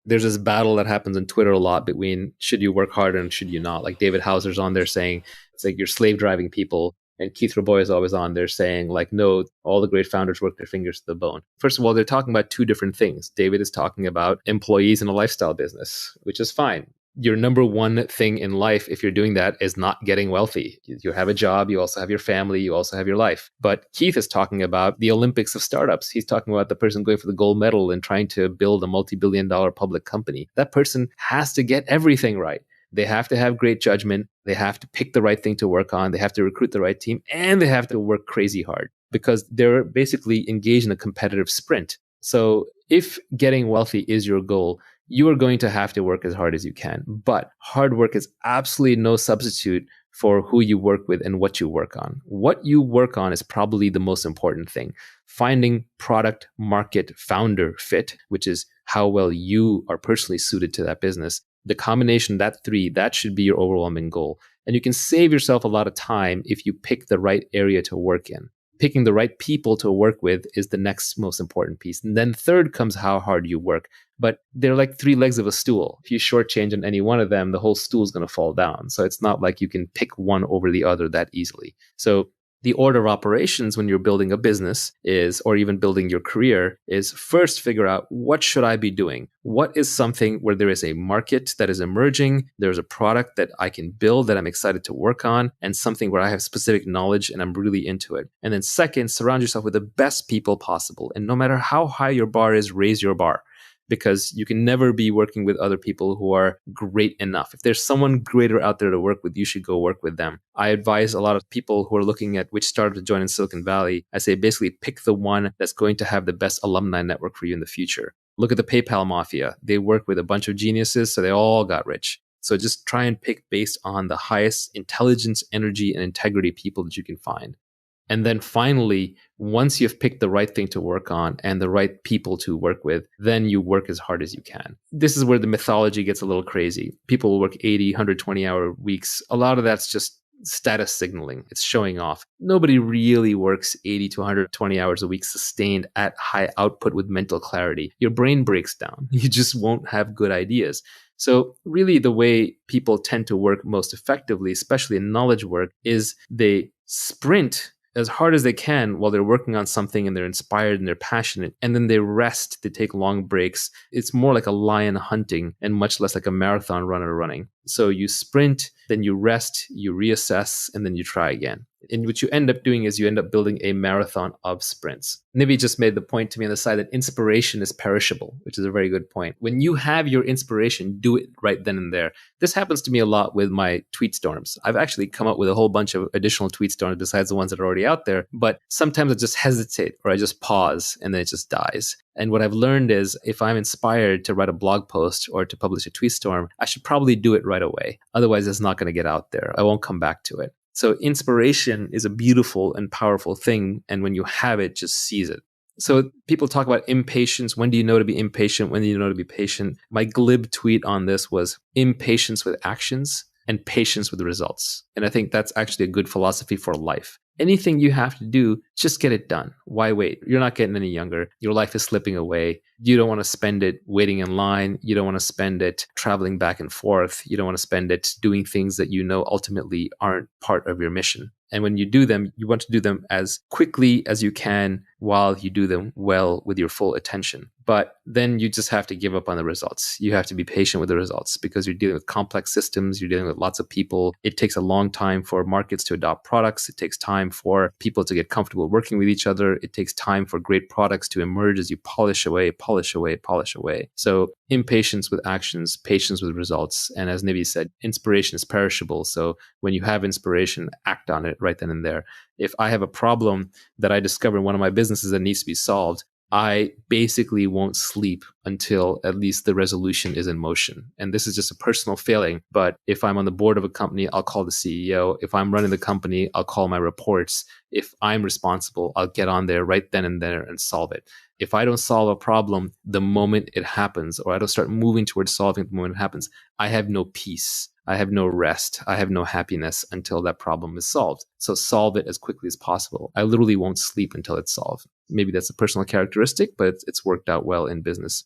There's this battle that happens on Twitter a lot between should you work harder and should you not. Like David Hauser's on there saying it's like you're slave driving people. And Keith Rabois is always on there saying like, no, all the great founders work their fingers to the bone. First of all, they're talking about two different things. David is talking about employees in a lifestyle business, which is fine. Your number one thing in life, if you're doing that, is not getting wealthy. You have a job, you also have your family, you also have your life. But Keith is talking about the Olympics of startups. He's talking about the person going for the gold medal and trying to build a multi-billion-dollar public company. That person has to get everything right. They have to have great judgment. They have to pick the right thing to work on. They have to recruit the right team, and they have to work crazy hard because they're basically engaged in a competitive sprint. So if getting wealthy is your goal, you are going to have to work as hard as you can. But hard work is absolutely no substitute for who you work with and what you work on. What you work on is probably the most important thing. Finding product, market, founder fit, which is how well you are personally suited to that business. The combination of that three, that should be your overwhelming goal. And you can save yourself a lot of time if you pick the right area to work in. Picking the right people to work with is the next most important piece. And then third comes how hard you work. But they're like three legs of a stool. If you shortchange on any one of them, the whole stool is going to fall down. So it's not like you can pick one over the other that easily. So the order of operations when you're building a business is, or even building your career, is first figure out what should I be doing? What is something where there is a market that is emerging? There's a product that I can build that I'm excited to work on, and something where I have specific knowledge and I'm really into it. And then second, surround yourself with the best people possible. And no matter how high your bar is, raise your bar. Because you can never be working with other people who are great enough. If there's someone greater out there to work with, you should go work with them. I advise a lot of people who are looking at which startup to join in Silicon Valley. I say basically pick the one that's going to have the best alumni network for you in the future. Look at the PayPal mafia. They work with a bunch of geniuses, so they all got rich. So just try and pick based on the highest intelligence, energy, and integrity people that you can find. And then finally, once you've picked the right thing to work on and the right people to work with, then you work as hard as you can. This is where the mythology gets a little crazy. People will work 80, 120-hour weeks. A lot of that's just status signaling. It's showing off. Nobody really works 80 to 120 hours a week sustained at high output with mental clarity. Your brain breaks down. You just won't have good ideas. So really the way people tend to work most effectively, especially in knowledge work, is they sprint as hard as they can while they're working on something and they're inspired and they're passionate. And then they rest, they take long breaks. It's more like a lion hunting and much less like a marathon runner running. So you sprint, then you rest, you reassess, and then you try again. And what you end up doing is you end up building a marathon of sprints. Nivi just made the point to me on the side that inspiration is perishable, which is a very good point. When you have your inspiration, do it right then and there. This happens to me a lot with my tweet storms. I've actually come up with a whole bunch of additional tweet storms besides the ones that are already out there. But sometimes I just hesitate or I just pause and then it just dies. And what I've learned is if I'm inspired to write a blog post or to publish a tweet storm, I should probably do it right away. Otherwise, it's not going to get out there. I won't come back to it. So inspiration is a beautiful and powerful thing. And when you have it, just seize it. So people talk about impatience. When do you know to be impatient? When do you know to be patient? My glib tweet on this was impatience with actions and patience with results. And I think that's actually a good philosophy for life. Anything you have to do, just get it done. Why wait? You're not getting any younger. Your life is slipping away. You don't want to spend it waiting in line. You don't want to spend it traveling back and forth. You don't want to spend it doing things that you know ultimately aren't part of your mission. And when you do them, you want to do them as quickly as you can while you do them well with your full attention. But then you just have to give up on the results. You have to be patient with the results because you're dealing with complex systems. You're dealing with lots of people. It takes a long time for markets to adopt products. It takes time for people to get comfortable working with each other. It takes time for great products to emerge as you polish away. So impatience with actions, patience with results. And as Nivi said, inspiration is perishable. So when you have inspiration, act on it right then and there. If I have a problem that I discover in one of my businesses that needs to be solved, I basically won't sleep until at least the resolution is in motion. And this is just a personal failing. But if I'm on the board of a company, I'll call the CEO. If I'm running the company, I'll call my reports. If I'm responsible, I'll get on there right then and there and solve it. If I don't solve a problem the moment it happens, or I don't start moving towards solving it the moment it happens, I have no peace. I have no rest. I have no happiness until that problem is solved. So solve it as quickly as possible. I literally won't sleep until it's solved. Maybe that's a personal characteristic, but it's worked out well in business.